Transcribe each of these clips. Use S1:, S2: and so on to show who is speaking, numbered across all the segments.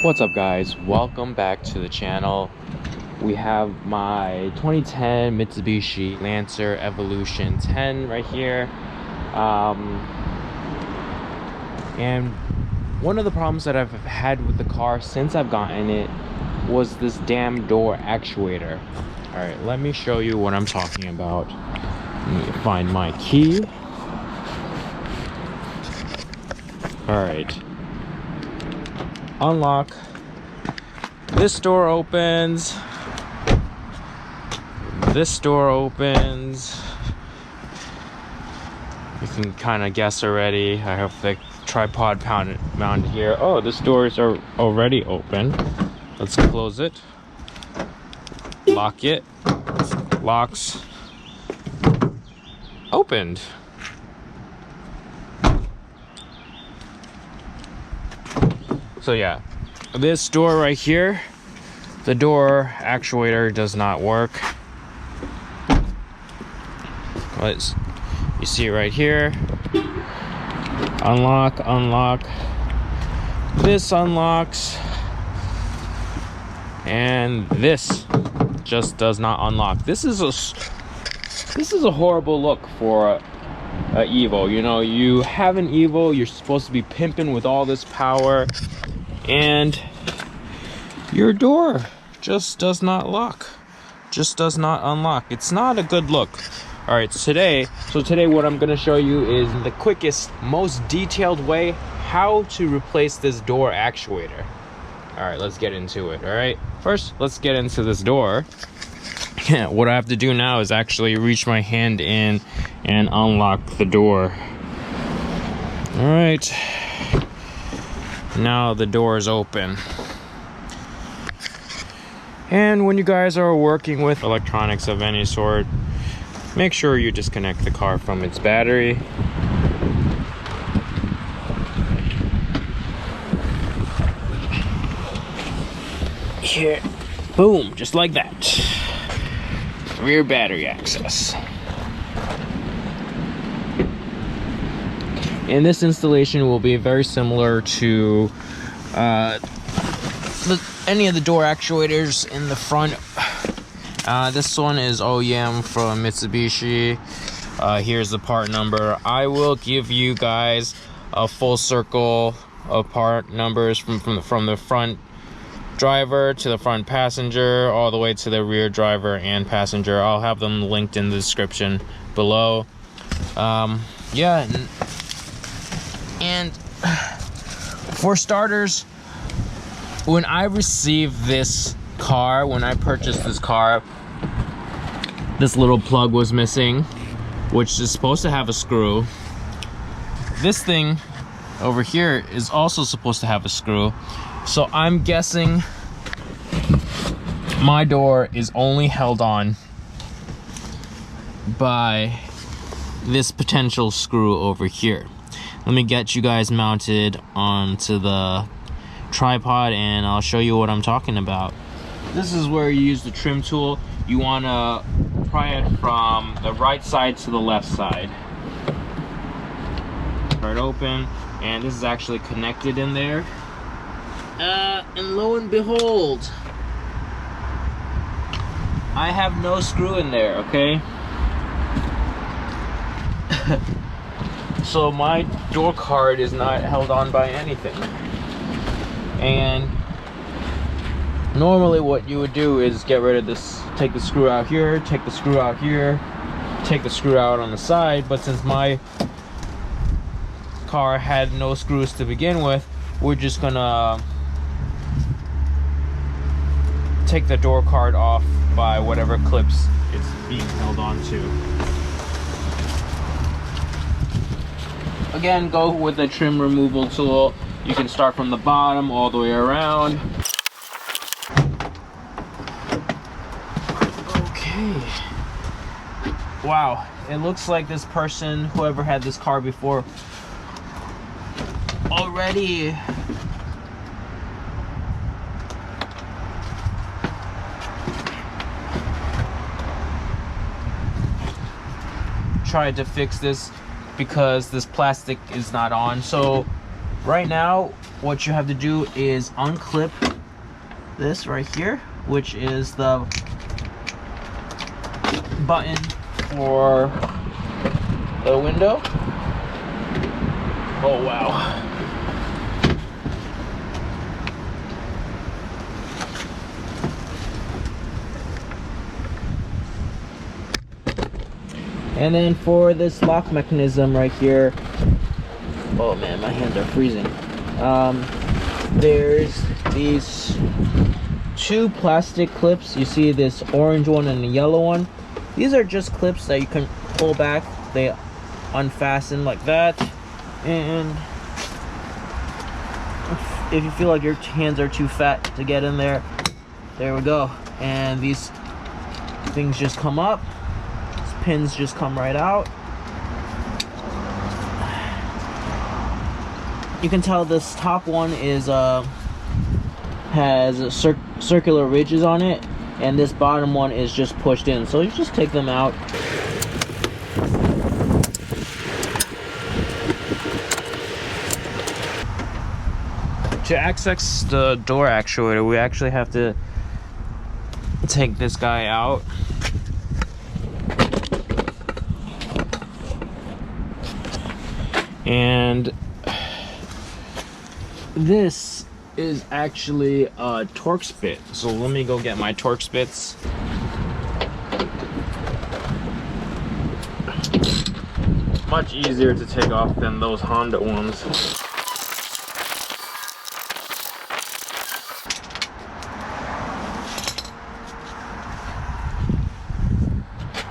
S1: What's up guys, welcome back to the channel. We have my 2010 Mitsubishi Lancer Evolution 10 right here, and one of the problems that I've had with the car since I've gotten it was this damn door actuator. Alright, let me show you what I'm talking about. Let me find my key. Alright, unlock. This door opens. This door opens. You can kind of guess already. I have the tripod mounted here. Oh, this doors are already open. Let's close it. Lock it. Locks. Opened. So yeah, this door right here, the door actuator does not work. You see it right here. Unlock, unlock. This unlocks. And this just does not unlock. This is a horrible look for a Evo. You know, you have an Evo, you're supposed to be pimping with all this power, and your door just does not lock, just does not unlock. It's not a good look. All right, today what I'm going to show you is the quickest, most detailed way how to replace this door actuator. All right, let's get into it. All right, first let's get into this door. What I have to do now is actually reach my hand in and unlock the door. All right, now the door is open. And when you guys are working with electronics of any sort, make sure you disconnect the car from its battery. Here, boom, just like that. Rear battery access. And this installation will be very similar to any of the door actuators in the front. This one is OEM from Mitsubishi. Here's the part number. I will give you guys a full circle of part numbers from the front driver to the front passenger, all the way to the rear driver and passenger. I'll have them linked in the description below. Yeah, and for starters, when I received this car, when I purchased this car, this little plug was missing, which is supposed to have a screw. This thing over here is also supposed to have a screw. So I'm guessing my door is only held on by this potential screw over here. Let me get you guys mounted onto the tripod and I'll show you what I'm talking about. This is where you use the trim tool. You want to pry it from the right side to the left side. Right open, and this is actually connected in there. And lo and behold, I have no screw in there, okay? So my door card is not held on by anything. And normally what you would do is get rid of this, take the screw out here, take the screw out here, take the screw out on the side, but since my car had no screws to begin with, we're just gonna take the door card off by whatever clips it's being held on to. Again, go with the trim removal tool. You can start from the bottom all the way around. Okay. Wow, it looks like this person, whoever had this car before, already tried to fix this because this plastic is not on. So right now what you have to do is unclip this right here, which is the button for the window. Oh wow. And then for this lock mechanism right here, oh man, my hands are freezing. There's these two plastic clips. You see this orange one and the yellow one. These are just clips that you can pull back. They unfasten like that. And if you feel like your hands are too fat to get in there, there we go. And these things just come up. These pins just come right out. You can tell this top one is has circular ridges on it, and this bottom one is just pushed in. So you just take them out. To access the door actuator, we actually have to take this guy out. And this is actually a Torx bit. So let me go get my Torx bits. Much easier to take off than those Honda ones.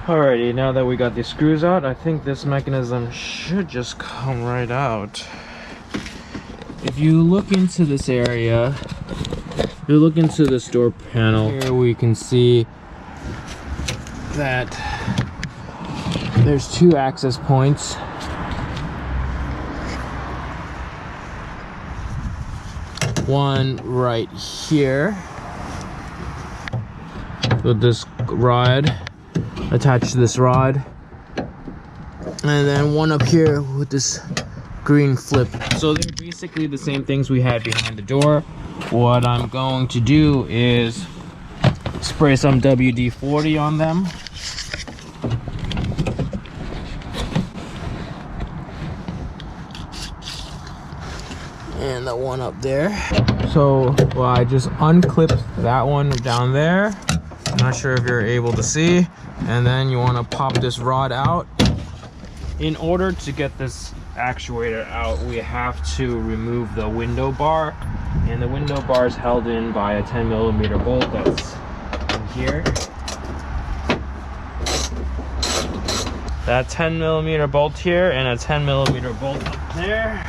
S1: Alrighty, now that we got these screws out, I think this mechanism should just come right out. If you look into this area, if you look into this door panel, here we can see that there's two access points. One right here with this rod, attached to this rod, and then one up here with this green flip. So they're basically the same things we had behind the door. What I'm going to do is spray some WD-40 on them. And the one up there. So well, I just unclipped that one down there. I'm not sure if you're able to see. And then you want to pop this rod out. In order to get this actuator out, we have to remove the window bar, and the window bar is held in by a 10mm bolt that's in here. That 10mm bolt here and a 10mm bolt up there.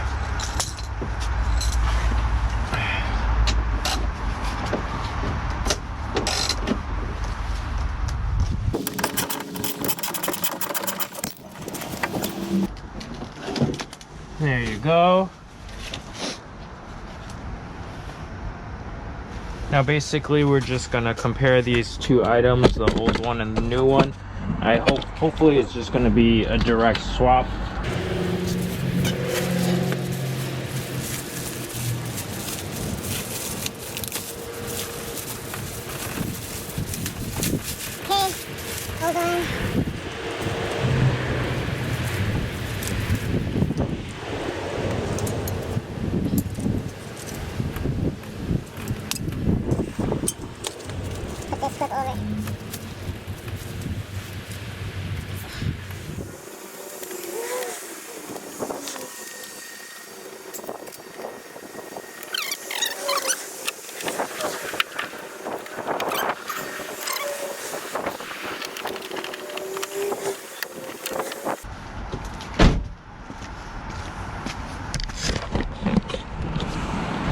S1: There you go. Now basically we're just gonna compare these two items, the old one and the new one. Hopefully it's just gonna be a direct swap.
S2: Okay, hold on.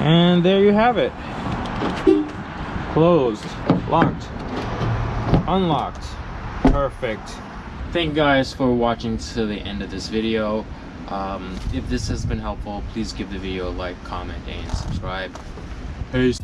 S1: And there you have it. Closed, locked, unlocked. Perfect. Thank you guys for watching to the end of this video. If this has been helpful, please give the video a like, comment, and subscribe. Peace.